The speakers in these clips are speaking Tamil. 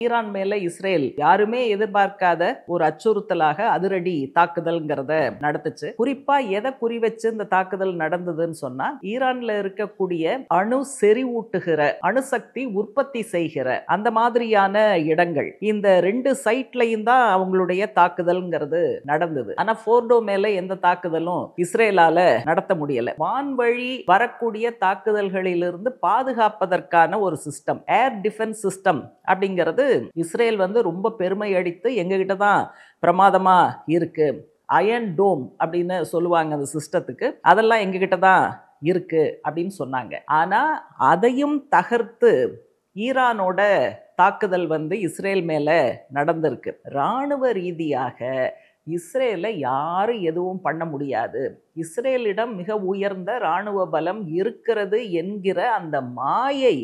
ஈரான் மேல இஸ்ரேல் யாருமே எதிர்பார்க்காத ஒரு அச்சுறுத்தலாக அதிரடி தாக்குதல்ங்கிறத நடத்துச்சு. குறிப்பா எதை குறி வச்சு இந்த தாக்குதல் நடந்ததுன்னு சொன்னா, ஈரான்ல இருக்கக்கூடிய அணு செறிவூட்டுகிற அணுசக்தி உற்பத்தி செய்கிற அந்த மாதிரியான இடங்கள் இந்த 2 சைட்லையும் தான் அவங்களுடைய தாக்குதல்ங்கிறது நடந்தது. ஆனா போர்டோ மேல எந்த தாக்குதலும் இஸ்ரேலால நடத்த முடியல. வான்வழி வரக்கூடிய தாக்குதல்களிலிருந்து பாதுகாப்பதற்கான ஒரு சிஸ்டம், ஏர் டிஃபென்ஸ் சிஸ்டம் அப்படிங்கிறது இஸ்ரேல் ரொம்ப பெருமை அடித்து எங்ககிட்ட தான் பிரமாதமா இருக்கு. அயன் டோம் அப்படின்னு சொல்லுவாங்க அந்த சிஸ்டத்துக்கு. அதெல்லாம் எங்ககிட்ட தான் இருக்கு அப்படின்னு சொன்னாங்க. ஆனா அதையும் தகர்த்து ஈரானோட தாக்குதல் இஸ்ரேல் மேல நடந்திருக்கு. ராணுவ ரீதியாக இஸ்ரேலை யாரும் எதுவும் பண்ண முடியாது, இஸ்ரேலிடம் மிக உயர்ந்த ராணுவ பலம் இருக்கிறது என்கிற அந்த மாயை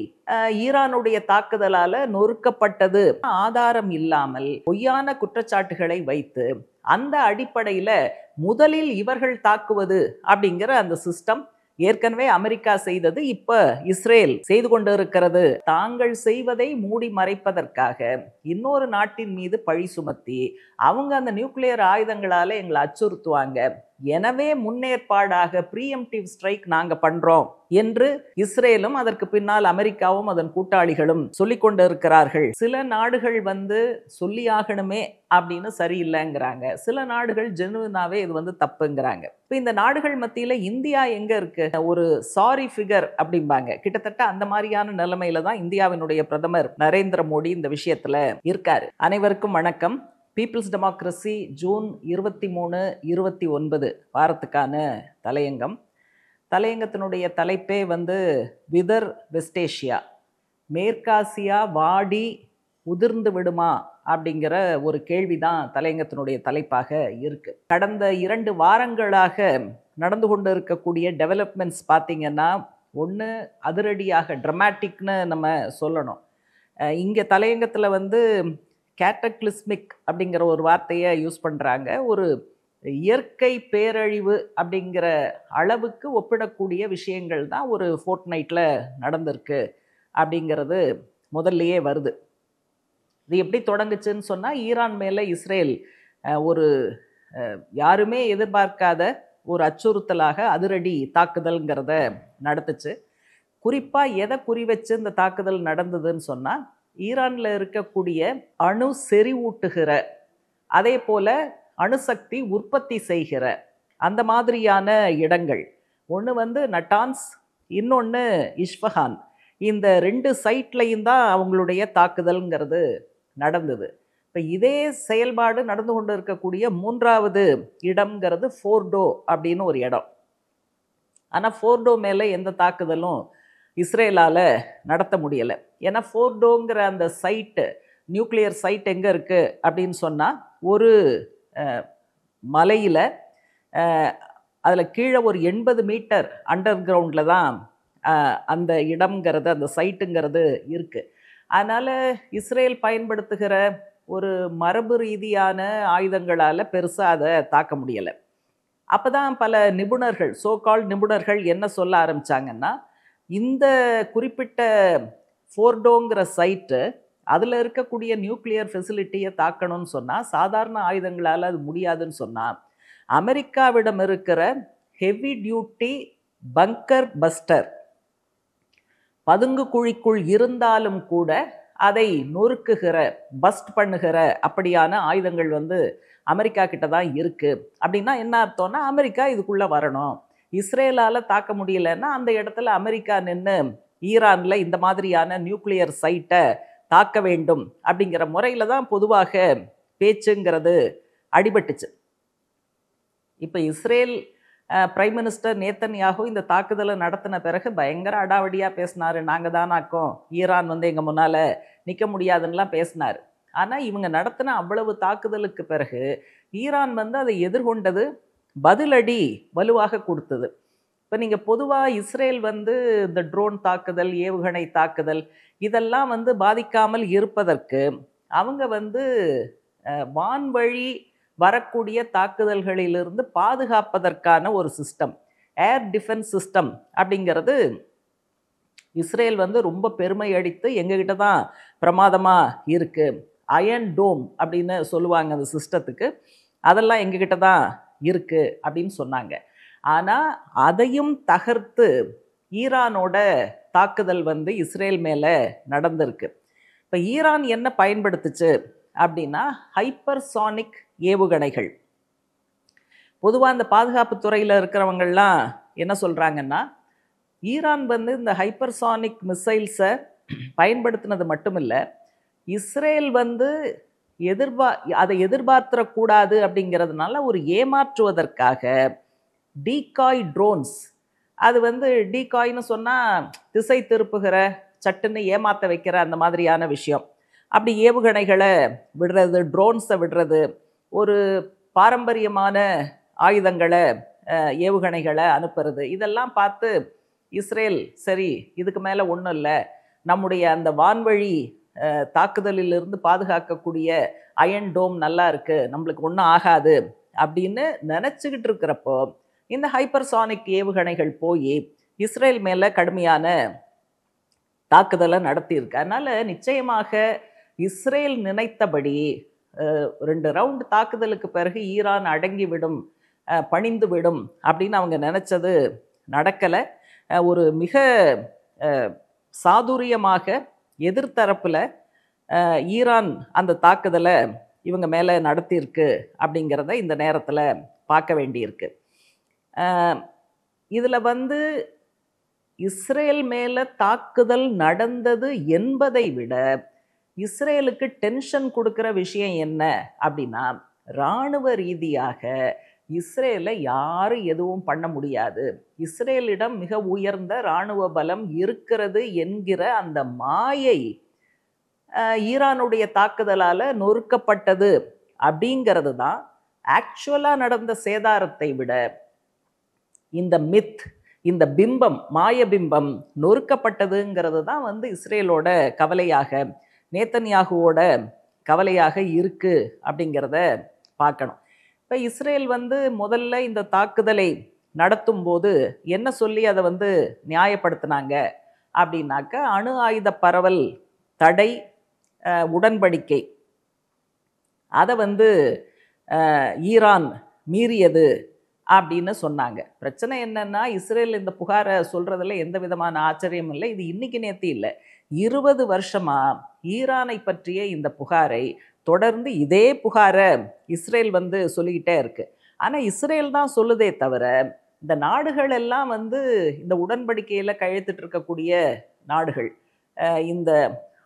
ஈரானுடைய தாக்குதலால நொறுக்கப்பட்டது. ஆதாரம் இல்லாமல் பொய்யான குற்றச்சாட்டுகளை வைத்து அந்த அடிப்படையில முதலில் இவர்கள் தாக்குவது அப்படிங்கிற அந்த சிஸ்டம் ஏற்கனவே அமெரிக்கா செய்தது, இப்ப இஸ்ரேல் செய்து கொண்டிருக்கிறது. தாங்கள் செய்வதை மூடி மறைப்பதற்காக இன்னொரு நாட்டின் மீது பழி சுமத்தி அவங்க அந்த நியூக்ளியர் ஆயுதங்களால எங்களை அச்சுறுத்துவாங்க, எனவே முன்னேற்பாடாக ப்ரீஎம்டிவ் ஸ்ட்ரைக் நாங்க பண்றோம் என்று இஸ்ரேலும் அதற்கு பின்னால் அமெரிக்காவும் அதன் கூட்டாளிகளும் சொல்லிக் கொண்டு இருக்கிறார்கள். சில நாடுகள் சொல்லியாகணுமே அப்படின்னு சரியில்லைங்கிறாங்க, சில நாடுகள் ஜெனுவினாவே இது தப்புங்கிறாங்க. இப்ப இந்த நாடுகள் மத்தியில இந்தியா எங்க இருக்கு? ஒரு சாரி ஃபிகர் அப்படிம்பாங்க, கிட்டத்தட்ட அந்த மாதிரியான நிலைமையில தான் இந்தியாவினுடைய பிரதமர் நரேந்திர மோடி இந்த விஷயத்துல இருக்காரு. அனைவருக்கும் வணக்கம். பீப்புள்ஸ் டெமோக்ரஸி ஜூன் 23, 29 வாரத்துக்கான தலையங்கம். தலையங்கத்தினுடைய தலைப்பே விதர் வெஸ்டேஷியா, மேற்காசியா வாடி உதிர்ந்து விடுமா அப்படிங்கிற ஒரு கேள்விதான் தலையங்கத்தினுடைய தலைப்பாக இருக்கு. கடந்த 2 வாரங்களாக நடந்து கொண்டு இருக்கக்கூடிய டெவலப்மெண்ட்ஸ் பார்த்தீங்கன்னா, ஒன்று அதிரடியாக ட்ரமாட்டிக்னு நம்ம சொல்லணும். இங்கே தலையங்கத்தில் கேட்டக்லிஸ்மிக் அப்படிங்கிற ஒரு வார்த்தையை யூஸ் பண்ணுறாங்க. ஒரு இயற்கை பேரழிவு அப்படிங்கிற அளவுக்கு ஒப்பிடக்கூடிய விஷயங்கள் தான் ஒரு ஃபோர்ட்நைட்டில் நடந்திருக்கு அப்படிங்கிறது முதல்லையே வருது. இது எப்படி தொடங்குச்சுன்னு சொன்னால், ஈரான் மேலே இஸ்ரேல் ஒரு யாருமே எதிர்பார்க்காத ஒரு அச்சுறுத்தலாக அதிரடி தாக்குதல்ங்கிறத நடத்துச்சு. குறிப்பாக எதை குறி வச்சு இந்த தாக்குதல் நடந்ததுன்னு சொன்னால், ஈரானில் இருக்கக்கூடிய அணு செறிவூட்டுகிற அதே போல அணுசக்தி உற்பத்தி செய்கிற அந்த மாதிரியான இடங்கள். ஒன்று நட்டான்ஸ், இன்னொன்று இஸ்ஃபஹான். இந்த 2 சைட்லையும் தான் அவங்களுடைய தாக்குதல்ங்கிறது நடந்தது. இப்போ இதே செயல்பாடு நடந்து கொண்டு இருக்கக்கூடிய 3வது இடம்ங்கிறது ஃபோர்டோ அப்படின்னு ஒரு இடம். ஆனால் ஃபோர்டோ மேலே எந்த தாக்குதலும் இஸ்ரேலால் நடத்த முடியலை. ஏன்னா ஃபோர்டோங்கிற அந்த சைட்டு, நியூக்ளியர் சைட் எங்கே இருக்குது அப்படின்னு சொன்னால், ஒரு மலையில் அதில் கீழே ஒரு 80 மீட்டர் அண்டர் கிரவுண்டில் தான் அந்த இடம்ங்கிறது, அந்த சைட்டுங்கிறது இருக்குது. அதனால் இஸ்ரேல் பயன்படுத்துகிற ஒரு மரபு ரீதியான ஆயுதங்களால் பெருசாக அதை தாக்க முடியலை. அப்போ தான் பல நிபுணர்கள், சோகால் நிபுணர்கள் என்ன சொல்ல ஆரம்பித்தாங்கன்னா, இந்த குறிப்பிட்ட ஃபோர்டோங்கிற சைட்டு அதில் இருக்கக்கூடிய நியூக்ளியர் ஃபெசிலிட்டியை தாக்கணும்னு சொன்னால், சாதாரண ஆயுதங்களால் அது முடியாதுன்னு சொன்னால், அமெரிக்காவிடம் இருக்கிற ஹெவி டியூட்டி பங்கர் பஸ்டர், பதுங்கு குழிக்குள் இருந்தாலும் கூட அதை நொறுக்குகிற, பஸ்ட் பண்ணுகிற அப்படியான ஆயுதங்கள் அமெரிக்கா கிட்ட தான் இருக்குது. அப்படின்னா என்ன அர்த்தம்னா, அமெரிக்கா இதுக்குள்ளே வரணும். இஸ்ரேலால் தாக்க முடியலன்னா அந்த இடத்துல அமெரிக்கா நின்று ஈரானில் இந்த மாதிரியான நியூக்ளியர் சைட்டை தாக்க வேண்டும் அப்படிங்கிற முறையில் தான் பொதுவாக பேச்சுங்கிறது அடிபட்டுச்சு. இப்போ இஸ்ரேல் பிரைம் மினிஸ்டர் நேத்தன்யாகு இந்த தாக்குதலை நடத்தின பிறகு பயங்கர அடாவடியாக பேசினார். நாங்கள் தானாக்கோம், ஈரான் எங்கள் முன்னால் நிற்க முடியாதுன்னெலாம் பேசினார். ஆனால் இவங்க நடத்தின அவ்வளவு தாக்குதலுக்கு பிறகு ஈரான் அதை எதிர்கொண்டது, பதிலடி வலுவாக கொடுத்தது. இப்போ நீங்கள் பொதுவாக இஸ்ரேல் இந்த ட்ரோன் தாக்குதல், ஏவுகணை தாக்குதல் இதெல்லாம் பாதிக்காமல் இருப்பதற்கு அவங்க வான்வழி வரக்கூடிய தாக்குதல்களிலிருந்து பாதுகாப்பதற்கான ஒரு சிஸ்டம், ஏர் டிஃபென்ஸ் சிஸ்டம் அப்படிங்கிறது இஸ்ரேல் வந்து ரொம்ப பெருமை அடித்து எங்ககிட்ட தான் பிரமாதமாக இருக்குது, அயன் டோம் அப்படின்னு சொல்லுவாங்க அந்த சிஸ்டத்துக்கு, அதெல்லாம் எங்ககிட்ட தான் இருக்குது அப்படின்னு சொன்னாங்க. ஆனால் அதையும் தகர்த்து ஈரானோட தாக்குதல் வந்து இஸ்ரேல் மேலே நடந்திருக்கு. இப்போ ஈரான் என்ன பயன்படுத்துச்சு அப்படின்னா ஹைப்பர்சானிக் ஏவுகணைகள். பொதுவாக இந்த பாதுகாப்பு துறையில் இருக்கிறவங்கள்லாம் என்ன சொல்கிறாங்கன்னா, ஈரான் வந்து இந்த ஹைப்பர்சானிக் மிசைல்ஸை பயன்படுத்தினது மட்டும் இல்லை, இஸ்ரேல் வந்து அதை எதிர்பார்த்துடக்கூடாது அப்படிங்கிறதுனால ஒரு ஏமாற்றுவதற்காக டீகாய் ட்ரோன்ஸ், அது வந்து டீகாய்னு சொன்னால் திசை திருப்புகிற, சட்டுன்னு ஏமாற்ற வைக்கிற அந்த மாதிரியான விஷயம். அப்படி ஏவுகணைகளை விடுறது, ட்ரோன்ஸை விடுறது, ஒரு பாரம்பரியமான ஆயுதங்களை ஏவுகணைகளை அனுப்புறது, இதெல்லாம் பார்த்து இஸ்ரேல் சரி இதுக்கு மேலே ஒன்றும் இல்லை, நம்முடைய அந்த வான்வழி தாக்குதலிலிருந்து பாதுகாக்கக்கூடிய அயன் டோம் நல்லா இருக்குது, நம்மளுக்கு ஒன்றும் ஆகாது அப்படின்னு நினச்சிக்கிட்டு இருக்கிறப்போ இந்த ஹைப்பர்சானிக் ஏவுகணைகள் போய் இஸ்ரேல் மேலே கடுமையான தாக்குதலை நடத்தியிருக்கு. அதனால் நிச்சயமாக இஸ்ரேல் நினைத்தபடி 2 ரவுண்டு தாக்குதலுக்கு பிறகு ஈரான் அடங்கிவிடும், பணிந்து விடும் அப்படின்னு அவங்க நினச்சது நடக்கலை. ஒரு மிக சாதுரியமாக எதிர்த்தரப்பில் ஈரான் அந்த தாக்குதலை இவங்க மேலே நடத்தியிருக்கு அப்படிங்கிறத இந்த நேரத்தில் பார்க்க வேண்டியிருக்கு. இதில் வந்து இஸ்ரேல் மேலே தாக்குதல் நடந்தது என்பதை விட இஸ்ரேலுக்கு டென்ஷன் கொடுக்குற விஷயம் என்ன அப்படின்னா, இராணுவ ரீதியாக இஸ்ரேலை யாரும் எதுவும் பண்ண முடியாது, இஸ்ரேலிடம் மிக உயர்ந்த இராணுவ பலம் இருக்கிறது என்கிற அந்த மாயை ஈரானுடைய தாக்குதலால் நொறுக்கப்பட்டது அப்படிங்கிறது தான் ஆக்சுவலாக நடந்த சேதாரத்தை விட இந்த மித், இந்த பிம்பம், மாய பிம்பம் நொறுக்கப்பட்டதுங்கிறது தான் வந்து இஸ்ரேலோட கவலையாக, நேத்தன்யாகுவோட கவலையாக இருக்கு அப்படிங்கிறத பார்க்கணும். இப்போ இஸ்ரேல் வந்து முதல்ல இந்த தாக்குதலை நடத்தும் போது என்ன சொல்லி அதை வந்து நியாயப்படுத்தினாங்க அப்படின்னாக்க, அணு ஆயுத பரவல் தடை உடன்படிக்கை அதை வந்து ஈரான் மீறியது அப்படின்னு சொன்னாங்க. பிரச்சனை என்னன்னா, இஸ்ரேல் இந்த புகாரை சொல்றதுல எந்த விதமான ஆச்சரியமும் இல்லை, இது இன்னைக்கு நேத்து இல்லை, 20 வருஷமா ஈரானை பற்றிய இந்த புகாரை தொடர்ந்து இதே புகாரை இஸ்ரேல் வந்து சொல்லிக்கிட்டே இருக்கு. ஆனால் இஸ்ரேல் தான் சொல்லுதே தவிர இந்த நாடுகள் எல்லாம் வந்து இந்த உடன்படிக்கையில் கையெழுத்திட்டு இருக்கக்கூடிய நாடுகள், இந்த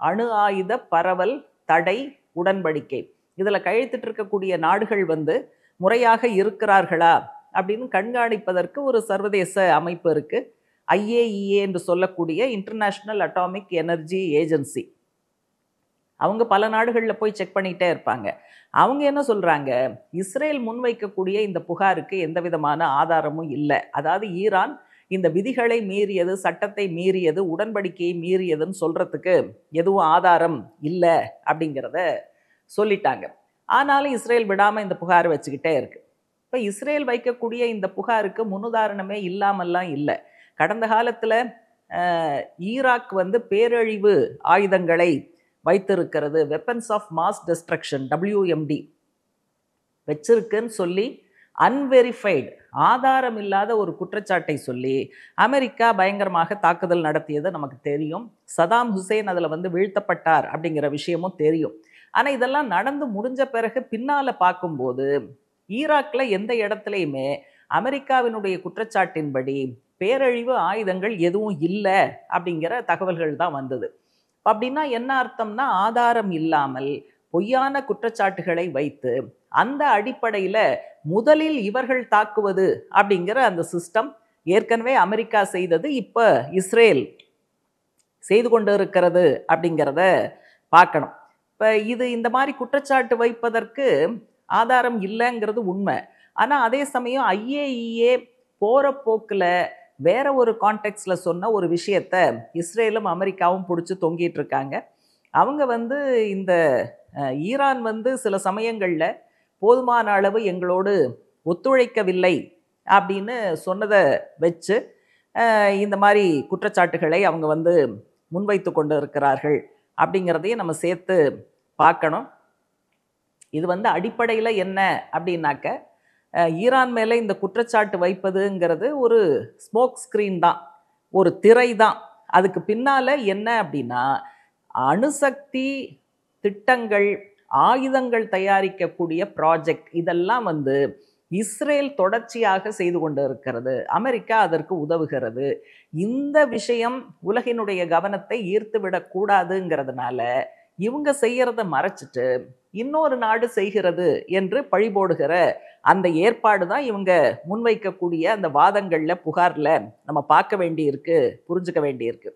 அணு ஆயுத பரவல் தடை உடன்படிக்கை இதில் கையெழுத்திட்டு இருக்கக்கூடிய நாடுகள் வந்து முறையாக இருக்கிறார்களா அப்படின்னு கண்காணிப்பதற்கு ஒரு சர்வதேச அமைப்பு இருக்குது, IAEA என்று சொல்லக்கூடிய இன்டர்நேஷ்னல் அட்டாமிக் எனர்ஜி ஏஜென்சி. அவங்க பல நாடுகளில் போய் செக் பண்ணிகிட்டே இருப்பாங்க. அவங்க என்ன சொல்கிறாங்க, இஸ்ரேல் முன்வைக்கக்கூடிய இந்த புகாருக்கு எந்த விதமான ஆதாரமும் இல்லை, அதாவது ஈரான் இந்த விதிகளை மீறியது, சட்டத்தை மீறியது, உடன்படிக்கையை மீறியதுன்னு சொல்கிறதுக்கு எதுவும் ஆதாரம் இல்லை அப்படிங்கிறத சொல்லிட்டாங்க. ஆனாலும் இஸ்ரேல் விடாமல் இந்த புகாரை வச்சுக்கிட்டே இருக்கு. இப்போ இஸ்ரேல் வைக்கக்கூடிய இந்த புகாருக்கு முன்னுதாரணமே இல்லாமல்லாம் இல்லை. கடந்த காலத்தில் ஈராக் வந்து பேரழிவு ஆயுதங்களை வைத்திருக்கிறது, weapons of mass destruction WMD வச்சிருக்குன்னு சொல்லி அன்வெரிஃபைடு, ஆதாரம் இல்லாத ஒரு குற்றச்சாட்டை சொல்லி அமெரிக்கா பயங்கரமாக தாக்குதல் நடத்தியது நமக்கு தெரியும். சதாம் ஹுசேன் அதில் வந்து வீழ்த்தப்பட்டார் அப்படிங்கிற விஷயமும் தெரியும். ஆனால் இதெல்லாம் நடந்து முடிஞ்ச பிறகு பின்னால் பார்க்கும்போது ஈராக்கில் எந்த இடத்துலையுமே அமெரிக்காவினுடைய குற்றச்சாட்டின்படி பேரழிவு ஆயுதங்கள் எதுவும் இல்லை அப்படிங்கிற தகவல்கள் தான் வந்தது. அப்படின்னா என்ன அர்த்தம்னா, ஆதாரம் இல்லாமல் பொய்யான குற்றச்சாட்டுகளை வைத்து அந்த அடிப்படையில் முதலில் இவர்கள் தாக்குவது அப்படிங்கிற அந்த சிஸ்டம் ஏற்கனவே அமெரிக்கா செய்தது, இப்போ இஸ்ரேல் செய்து கொண்டு இருக்கிறது அப்படிங்கிறத பார்க்கணும். இப்போ இந்த மாதிரி குற்றச்சாட்டு வைப்பதற்கு ஆதாரம் இல்லைங்கிறது உண்மை. ஆனால் அதே சமயம் IAEA போகிற போக்கில் வேற ஒரு கான்டெக்ஸ்டில் சொன்ன ஒரு விஷயத்தை இஸ்ரேலும் அமெரிக்காவும் பிடிச்சி தொங்கிட்டு இருக்காங்க. அவங்க வந்து இந்த ஈரான் வந்து சில சமயங்களில் போதுமான அளவு எங்களோடு ஒத்துழைக்கவில்லை அப்படின்னு சொன்னதை வச்சு இந்த மாதிரி குற்றச்சாட்டுகளை அவங்க வந்து முன்வைத்து கொண்டு இருக்கிறார்கள் அப்படிங்கிறதையும் நம்ம சேர்த்து பார்க்கணும். இது வந்து அடிப்படையில் என்ன அப்படின்னாக்க, ஈரான் மேலே இந்த குற்றச்சாட்டு வைப்பதுங்கிறது ஒரு ஸ்மோக் ஸ்க்ரீன் தான், ஒரு திரை தான். அதுக்கு பின்னால் என்ன அப்படின்னா, அணுசக்தி திட்டங்கள், ஆயுதங்கள் தயாரிக்கக்கூடிய ப்ராஜெக்ட், இதெல்லாம் வந்து இஸ்ரேல் தொடர்ச்சியாக செய்து கொண்டு இருக்கிறது. அமெரிக்கா அதற்கு உதவுகிறது. இந்த விஷயம் உலகினுடைய கவனத்தை ஈர்த்து விடக்கூடாதுங்கிறதுனால இவங்க செய்யறத மறைச்சிட்டு இன்னொரு நாடு செய்கிறது என்று பழிபோடுகிற அந்த ஏற்பாடு தான் இவங்க முன்வைக்கக்கூடிய அந்த வாதங்கள்ல, புகார்ல நம்ம பார்க்க வேண்டியிருக்கு, புரிஞ்சுக்க வேண்டியிருக்கு.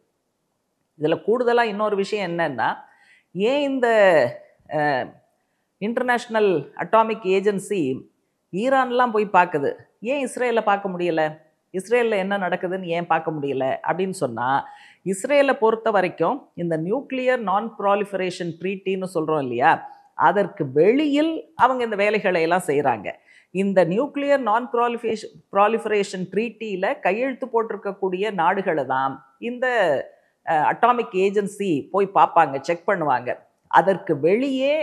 இதுல கூடுதலா இன்னொரு விஷயம் என்னன்னா, ஏன் இந்த இன்டர்நேஷ்னல் அட்டாமிக் ஏஜென்சி ஈரான்லாம் போய் பார்க்குது, ஏன் இஸ்ரேலை பார்க்க முடியல, இஸ்ரேலில் என்ன நடக்குதுன்னு ஏன் பார்க்க முடியல அப்படின்னு சொன்னால், இஸ்ரேலை பொறுத்த வரைக்கும் இந்த நியூக்ளியர் நான் ப்ராலிஃபரேஷன் ட்ரீட்டின்னு சொல்கிறோம் இல்லையா, அதற்கு வெளியில் அவங்க இந்த வேலைகளை எல்லாம் செய்கிறாங்க. இந்த நியூக்ளியர் நான் ப்ராலிஃபரேஷன் ட்ரீட்டியில் கையெழுத்து போட்டிருக்கக்கூடிய நாடுகளை தான் இந்த அட்டாமிக் ஏஜென்சி போய் பார்ப்பாங்க, செக் பண்ணுவாங்க. அதற்கு வெளியே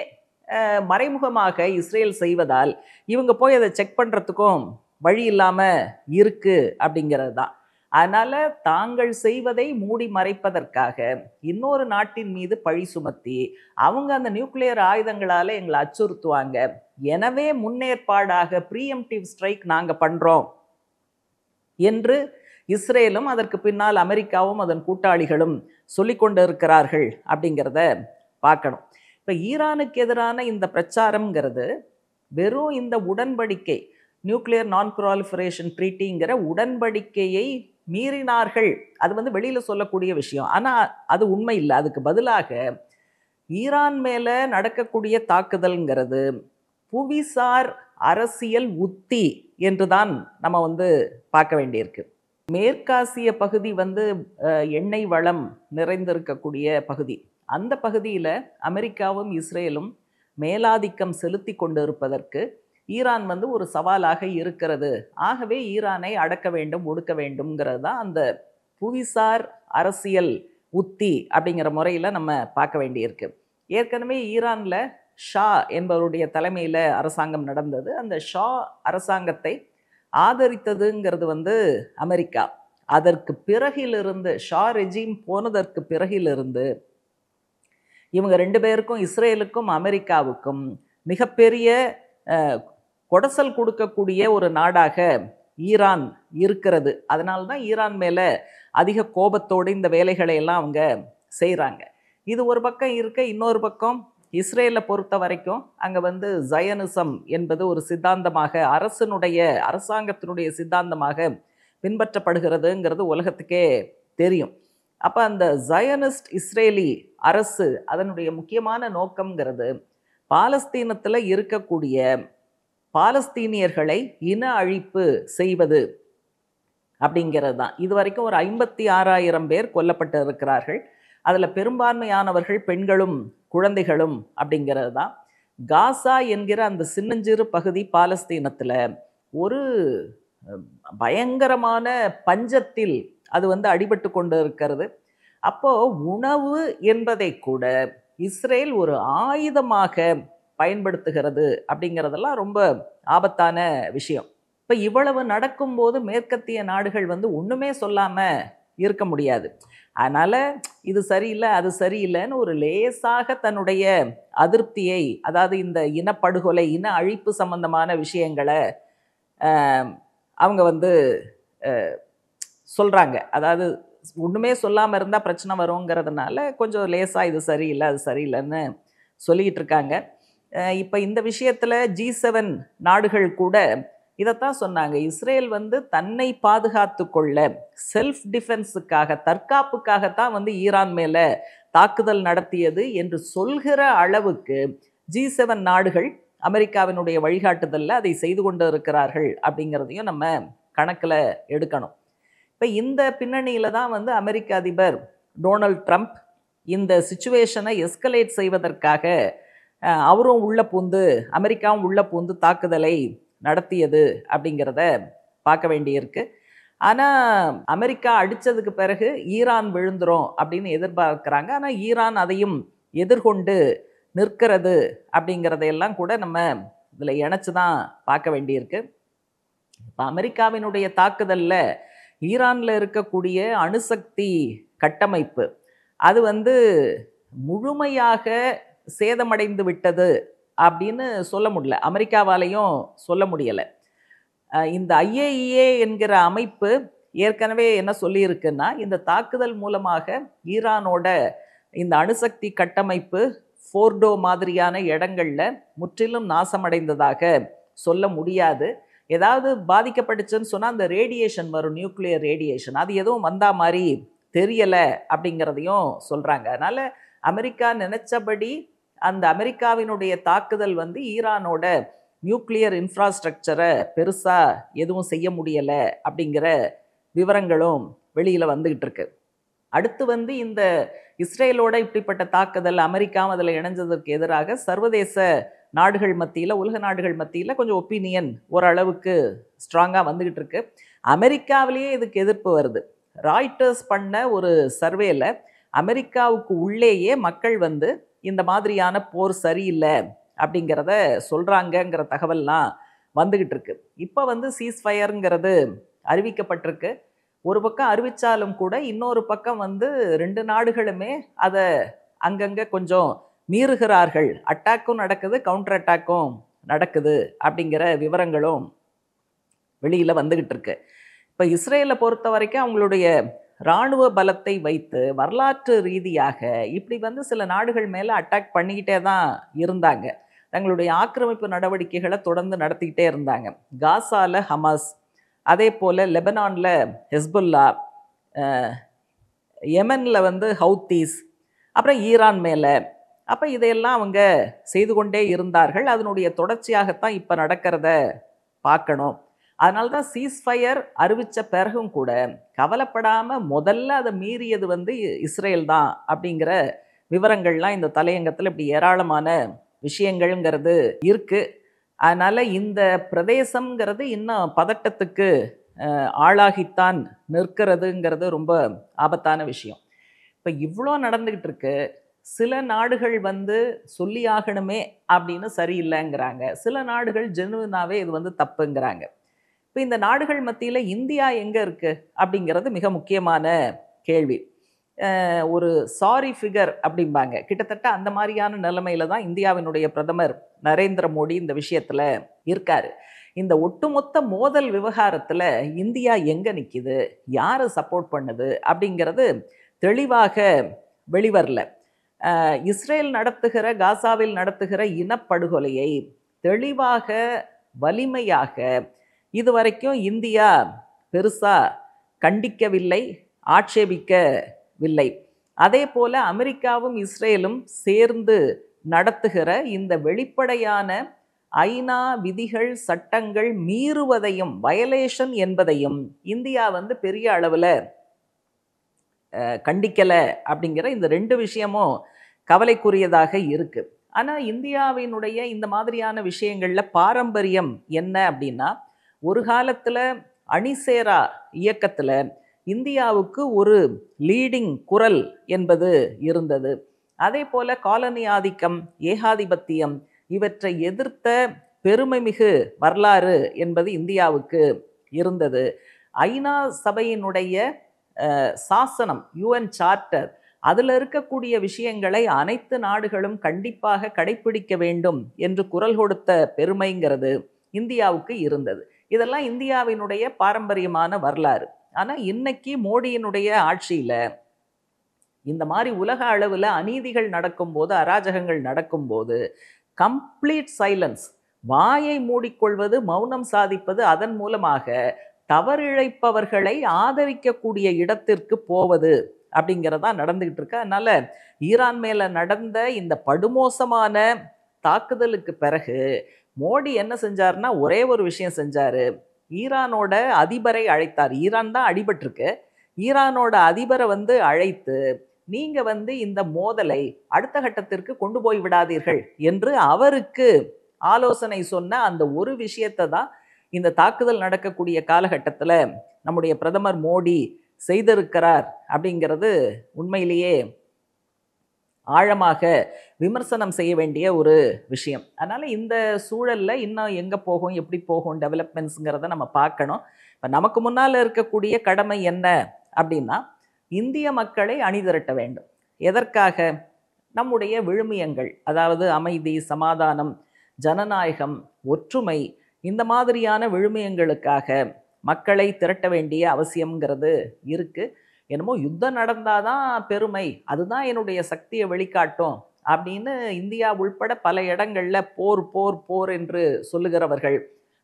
மறைமுகமாக இஸ்ரேல் செய்வதால் இவங்க போய் அதை செக் பண்ணுறதுக்கும் வழி இல்லாமல் இருக்கு அப்படிங்கிறது தான். அதனால் தாங்கள் செய்வதை மூடி மறைப்பதற்காக இன்னொரு நாட்டின் மீது பழி சுமத்தி அவங்க அந்த நியூக்ளியர் ஆயுதங்களால் எங்களை அச்சுறுத்துவாங்க, எனவே முன்னேற்பாடாக ப்ரீஎம்டிவ் ஸ்ட்ரைக் நாங்கள் பண்ணுறோம் என்று இஸ்ரேலும் அதற்கு பின்னால் அமெரிக்காவும் அதன் கூட்டாளிகளும் சொல்லிக்கொண்டு இருக்கிறார்கள் அப்படிங்கிறத பார்க்கணும். இப்போ ஈரானுக்கு எதிரான இந்த பிரச்சாரம்ங்கிறது வெறும் இந்த உடன்படிக்கை, நியூக்ளியர் நான் ப்ராலிஃபரேஷன் ட்ரீட்டிங்கிற உடன்படிக்கையை மீறினார்கள், அது வந்து வெளியில் சொல்லக்கூடிய விஷயம். ஆனால் அது உண்மை இல்லை. அதுக்கு பதிலாக ஈரான் மேலே நடக்கக்கூடிய தாக்குதல்ங்கிறது புவிசார் அரசியல் உத்தி என்று தான் நம்ம வந்து பார்க்க வேண்டியிருக்கு. மேற்காசிய பகுதி வந்து எண்ணெய் வளம் நிறைந்திருக்கக்கூடிய பகுதி. அந்த பகுதியில் அமெரிக்காவும் இஸ்ரேலும் மேலாதிக்கம் செலுத்தி கொண்டு இருப்பதற்கு ஈரான் வந்து ஒரு சவாலாக இருக்கிறது. ஆகவே ஈரானை அடக்க வேண்டும், ஒடுக்க வேண்டும்ங்கிறது தான் அந்த புவிசார் அரசியல் உத்தி அப்படிங்கிற முறையில் நம்ம பார்க்க வேண்டியிருக்கு. ஏற்கனவே ஈரானில் ஷா என்பவருடைய தலைமையில் அரசாங்கம் நடந்தது. அந்த ஷா அரசாங்கத்தை ஆதரித்ததுங்கிறது வந்து அமெரிக்கா. அதற்கு பிறகிலிருந்து, ஷா ரெஜிம் போனதற்கு பிறகிலிருந்து இவங்க ரெண்டு பேருக்கும், இஸ்ரேலுக்கும் அமெரிக்காவுக்கும் மிகப்பெரிய கொடசல் கொடுக்கக்கூடிய ஒரு நாடாக ஈரான் இருக்கிறது. அதனால தான் ஈரான் மேலே அதிக கோபத்தோடு இந்த வேலைகளை எல்லாம் அவங்க செய்கிறாங்க. இது ஒரு பக்கம் இருக்க, இன்னொரு பக்கம் இஸ்ரேலை பொறுத்த வரைக்கும் அங்கே வந்து ஜயனிசம் என்பது ஒரு சித்தாந்தமாக, அரசாங்கத்தினுடைய சித்தாந்தமாக பின்பற்றப்படுகிறதுங்கிறது உலகத்துக்கே தெரியும். அப்போ அந்த ஜயனிஸ்ட் இஸ்ரேலி அரசு அதனுடைய முக்கியமான நோக்கம்ங்கிறது பாலஸ்தீனத்தில் இருக்கக்கூடிய பாலஸ்தீனியர்களை இன அழிப்பு செய்வது அப்படிங்கிறது தான். இது வரைக்கும் ஒரு 56,000 பேர் கொல்லப்பட்டு இருக்கிறார்கள். அதில் பெரும்பான்மையானவர்கள் பெண்களும் குழந்தைகளும் அப்படிங்கிறது தான். காசா என்கிற அந்த சின்னஞ்சிறு பகுதி பாலஸ்தீனத்தில் ஒரு பயங்கரமான பஞ்சத்தில் அது வந்து அடிபட்டு கொண்டு இருக்கிறது. அப்போது உணவு என்பதை கூட இஸ்ரேல் ஒரு ஆயுதமாக பயன்படுத்துகிறது அப்படிங்கிறதெல்லாம் ரொம்ப ஆபத்தான விஷயம். இப்போ இவ்வளவு நடக்கும்போது மேற்கத்திய நாடுகள் வந்து ஒன்றுமே சொல்லாமல் இருக்க முடியாது. அதனால் இது சரியில்லை, அது சரியில்லைன்னு ஒரு லேசாக தன்னுடைய அதிருப்தியை, அதாவது இந்த இனப்படுகொலை, இன அழிப்பு சம்பந்தமான விஷயங்களை அவங்க வந்து சொல்கிறாங்க. அதாவது ஒன்றுமே சொல்லாமல் இருந்தால் பிரச்சனை வருங்கிறதுனால கொஞ்சம் லேசாக இது சரியில்லை, அது சரியில்லைன்னு சொல்லிக்கிட்டு இருக்காங்க. இப்போ இந்த விஷயத்தில் G7 நாடுகள் கூட இதைத்தான் சொன்னாங்க. இஸ்ரேல் வந்து தன்னை பாதுகாத்து கொள்ள, செல்ஃப் டிஃபென்ஸுக்காக, தற்காப்புக்காகத்தான் வந்து ஈரான் மேலே தாக்குதல் நடத்தியது என்று சொல்கிற அளவுக்கு G7 நாடுகள் அமெரிக்காவினுடைய வழிகாட்டுதலில் அதை செய்து கொண்டு இருக்கிறார்கள் அப்படிங்கிறதையும் நம்ம கணக்கில் எடுக்கணும். இப்போ இந்த பின்னணியில் தான் வந்து அமெரிக்க அதிபர் டொனால்ட் ட்ரம்ப் இந்த சிச்சுவேஷனை எஸ்கலேட் செய்வதற்காக அவரும் உள்ள பூந்து, அமெரிக்காவும் உள்ள பூந்து தாக்குதலை நடத்தியது அப்படிங்கிறத பார்க்க வேண்டியிருக்கு. ஆனா அமெரிக்கா அடிச்சதுக்கு பிறகு ஈரான் விழுந்துரும் அப்படின்னு எதிர்பார்க்கிறாங்க. ஆனா ஈரான் அதையும் எதிர்கொண்டு நிற்கிறது அப்படிங்கிறதையெல்லாம் கூட நம்ம இதுல இணைச்சு தான் பார்க்க வேண்டியிருக்கு. இப்ப அமெரிக்காவினுடைய தாக்குதல்ல ஈரான்ல இருக்கக்கூடிய அணுசக்தி கட்டமைப்பு அது வந்து முழுமையாக சேதமடைந்து விட்டது அப்படின்னு சொல்ல முடியல. அமெரிக்காவாலையும் சொல்ல முடியல. இந்த ஐஏஇஏ என்கிற அமைப்பு ஏற்கனவே என்ன சொல்லியிருக்குன்னா, இந்த தாக்குதல் மூலமாக ஈரானோட இந்த அணுசக்தி கட்டமைப்பு ஃபோர்டோ மாதிரியான இடங்கள்ல முற்றிலும் நாசமடைந்ததாக சொல்ல முடியாது. ஏதாவது பாதிக்கப்பட்டுச்சுன்னு சொன்னா அந்த ரேடியேஷன் வரும், நியூக்ளியர் ரேடியேஷன். அது எதுவும் வந்தா மாதிரி தெரியல அப்படிங்கிறதையும் சொல்றாங்க. அதனால அமெரிக்கா நினைச்சபடி அந்த அமெரிக்காவினுடைய தாக்குதல் வந்து ஈரானோட நியூக்ளியர் இன்ஃப்ராஸ்ட்ரக்சரை பெருசா எதுவும் செய்ய முடியல அப்படிங்கிற விவரங்களும் வெளியில வந்துகிட்டு இருக்கு. அடுத்து வந்து இந்த இஸ்ரேலோட இப்படிப்பட்ட தாக்குதல் அமெரிக்காவும் அதில் இணைஞ்சதற்கு எதிராக சர்வதேச நாடுகள் மத்தியில், உலக நாடுகள் மத்தியில் கொஞ்சம் ஒப்பீனியன் ஓரளவுக்கு ஸ்ட்ராங்காக வந்துகிட்டு இருக்கு. அமெரிக்காவிலேயே இதுக்கு எதிர்ப்பு வருது. ராய்ட்டர்ஸ் பண்ண ஒரு சர்வேல அமெரிக்காவுக்கு உள்ளேயே மக்கள் வந்து இந்த மாதிரியான போர் சரியில்லை அப்படிங்கிறத சொல்றாங்கங்கிற தகவல்லாம் வந்துகிட்டு இருக்கு. இப்போ வந்து சீஸ்ஃபயருங்கிறது அறிவிக்கப்பட்டிருக்கு. ஒரு பக்கம் அறிவிச்சாலும் கூட இன்னொரு பக்கம் வந்து 2 நாடுகளுமே அதை அங்கங்க கொஞ்சம் மீறுகிறார்கள். அட்டாக்கும் நடக்குது, கவுண்டர் அட்டாக்கும் நடக்குது அப்படிங்கிற விவரங்களும் வெளியில வந்துகிட்டு இருக்கு. இப்ப இஸ்ரேலை பொறுத்த வரைக்கும் அவங்களுடைய இராணுவ பலத்தை வைத்து வரலாற்று ரீதியாக இப்படி வந்து சில நாடுகள் மேல அட்டாக் பண்ணிக்கிட்டே தான் இருந்தாங்க. தங்களுடைய ஆக்கிரமிப்பு நடவடிக்கைகளை தொடர்ந்து நடத்திக்கிட்டே இருந்தாங்க. காசால ஹமாஸ், அதே போல லெபனான்ல ஹெஸ்புல்லா, யெமன்ல வந்து ஹவுத்தீஸ், அப்புறம் ஈரான் மேல. அப்ப இதையெல்லாம் அவங்க செய்து கொண்டே இருந்தார்கள். அதனுடைய தொடர்ச்சியாகத்தான் இப்ப நடக்கிறத பார்க்கணும். அதனால தான் சீஸ்ஃபயர் அறிவிச்ச பிறகும் கூட கவலைப்படாம முதல்ல அதை மீறியது வந்து இஸ்ரேல் தான் அப்படிங்கிற விவரங்கள்லாம் இந்த தலையங்கத்தில் இப்படி ஏராளமான விஷயங்கள்ங்கிறது இருக்கு. அதனால இந்த பிரதேசம்ங்கிறது இன்னும் பதட்டத்துக்கு ஆளாகித்தான் நிற்கிறதுங்கிறது ரொம்ப ஆபத்தான விஷயம். இப்போ இவ்வளோ நடந்துகிட்டு இருக்கு. சில நாடுகள் வந்து சொல்லியாகணுமே அப்படின்னு சரியில்லைங்கிறாங்க. சில நாடுகள் ஜெனுவினாவே இது வந்து தப்புங்கிறாங்க. இப்போ இந்த நாடுகள் மத்தியில் இந்தியா எங்கே இருக்கு அப்படிங்கிறது மிக முக்கியமான கேள்வி. ஒரு சாரி ஃபிகர் அப்படிம்பாங்க. கிட்டத்தட்ட அந்த மாதிரியான நிலைமையில தான் இந்தியாவினுடைய பிரதமர் நரேந்திர மோடி இந்த விஷயத்துல இருக்காரு. இந்த ஒட்டுமொத்த மோதல் விவகாரத்துல இந்தியா எங்க நிக்குது, யாரை சப்போர்ட் பண்ணுது அப்படிங்கிறது தெளிவாக வெளிவரல. இஸ்ரேல் நடத்துகிற, காசாவில் நடத்துகிற இனப்படுகொலையை தெளிவாக, வலிமையாக இதுவரைக்கும் இந்தியா பெருசா கண்டிக்கவில்லை, ஆட்சேபிக்கவில்லை. அதே போல அமெரிக்காவும் இஸ்ரேலும் சேர்ந்து நடத்துகிற இந்த வெளிப்படையான ஐநா விதிகள், சட்டங்கள் மீறுவதையும், வயலேஷன் என்பதையும் இந்தியா வந்து பெரிய அளவில் கண்டிக்கல அப்படிங்கிற இந்த 2 விஷயமும் கவலைக்குரியதாக இருக்கு. ஆனால் இந்தியாவினுடைய இந்த மாதிரியான விஷயங்கள்ல பாரம்பரியம் என்ன அப்படின்னா, ஒரு காலத்தில் அணிசேரா இயக்கத்தில் இந்தியாவுக்கு ஒரு லீடிங் குரல் என்பது இருந்தது. அதே போல காலனி ஆதிக்கம், ஏகாதிபத்தியம் இவற்றை எதிர்த்த பெருமைமிகு வரலாறு என்பது இந்தியாவுக்கு இருந்தது. ஐநா சபையினுடைய சாசனம், யுஎன் சார்ட்டர், அதில் இருக்கக்கூடிய விஷயங்களை அனைத்து நாடுகளும் கண்டிப்பாக கடைபிடிக்க வேண்டும் என்று குரல் கொடுத்த பெருமைங்கிறது இந்தியாவுக்கு இருந்தது. இதெல்லாம் இந்தியாவினுடைய பாரம்பரியமான வரலாறு. ஆனால் இன்னைக்கு மோடியினுடைய ஆட்சியில இந்த மாதிரி உலக அளவில் அநீதிகள் நடக்கும்போது, அராஜகங்கள் நடக்கும்போது கம்ப்ளீட் சைலன்ஸ், வாயை மூடிக்கொள்வது, மௌனம் சாதிப்பது, அதன் மூலமாக தவறிழைப்பவர்களை ஆதரிக்கக்கூடிய இடத்திற்கு போவது அப்படிங்கிறதா நடந்துகிட்டு இருக்கு. அதனால ஈரான் மேல நடந்த இந்த படுமோசமான தாக்குதலுக்கு பிறகு மோடி என்ன செஞ்சாருன்னா, ஒரே ஒரு விஷயம் செஞ்சாரு. ஈரானோட அதிபரை அழைத்தார். ஈரான் தான் அடிபட்டிருக்கு. ஈரானோட அதிபரை வந்து அழைத்து, நீங்க வந்து இந்த மோதலை அடுத்த கட்டத்திற்கு கொண்டு போய் விடாதீர்கள் என்று அவருக்கு ஆலோசனை சொன்ன அந்த ஒரு விஷயத்தை தான் இந்த தாக்குதல் நடக்கக்கூடிய காலகட்டத்தில் நம்முடைய பிரதமர் மோடி செய்திருக்கிறார் அப்படிங்கிறது உண்மையிலேயே ஆழமாக விமர்சனம் செய்ய வேண்டிய ஒரு விஷயம். அதனால் இந்த சூழலில் இன்னும் எங்கே போகும், எப்படி போகும் டெவலப்மெண்ட்ஸுங்கிறத நம்ம பார்க்கணும். இப்போ நமக்கு முன்னால் இருக்கக்கூடிய கடமை என்ன அப்படின்னா, இந்திய மக்களை அணிதிரட்ட வேண்டும். எதற்காக? நம்முடைய விழுமியங்கள், அதாவது அமைதி, சமாதானம், ஜனநாயகம், ஒற்றுமை, இந்த மாதிரியான விழுமியங்களுக்காக மக்களை திரட்ட வேண்டிய அவசியம்ங்கிறது இருக்குது. என்னமோ யுத்தம் நடந்தாதான் பெருமை, அதுதான் என்னுடைய சக்தியை வெளிக்காட்டும் அப்படின்னு இந்தியா உள்பட பல இடங்கள்ல போர் போர் போர் என்று சொல்லுகிறவர்கள்,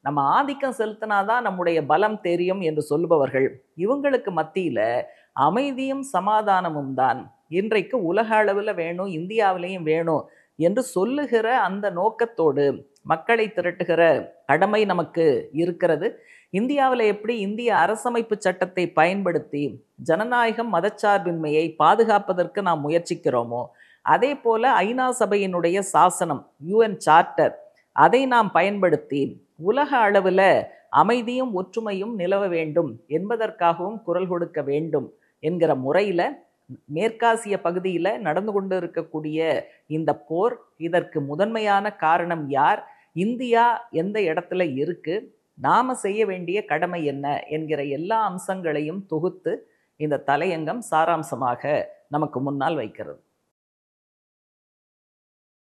நம்ம ஆதிக்கம் செலுத்தினாதான் நம்முடைய பலம் தெரியும் என்று சொல்லுபவர்கள், இவங்களுக்கு மத்தியில அமைதியும் சமாதானமும் தான் இன்றைக்கு உலக அளவில் வேணும், இந்தியாவிலையும் வேணும் என்று சொல்லுகிற அந்த நோக்கத்தோடு மக்களை திரட்டுகிற கடமை நமக்கு இருக்கிறது. இந்தியாவில் எப்படி இந்திய அரசமைப்பு சட்டத்தை பயன்படுத்தி ஜனநாயகம், மதச்சார்பின்மையை பாதுகாப்பதற்கு நாம் முயற்சிக்கிறோமோ, அதே போல ஐநா சபையினுடைய சாசனம், UN சார்ட்டர், அதை நாம் பயன்படுத்தி உலக அளவில் அமைதியும் ஒற்றுமையும் நிலவ வேண்டும் என்பதற்காகவும் குரல் கொடுக்க வேண்டும் என்கிற முறையில் மேற்காசிய பகுதியில் நடந்து கொண்டு இருக்கக்கூடிய இந்த போர், இதற்கு முதன்மையான காரணம் யார், இந்தியா எந்த இடத்துல இருக்கு, நாம செய்ய வேண்டிய கடமை என்ன என்கிற எல்லா அம்சங்களையும் தொகுத்து இந்த தலையங்கம் சாராம்சமாக நமக்கு முன்னால் வைக்கிறது.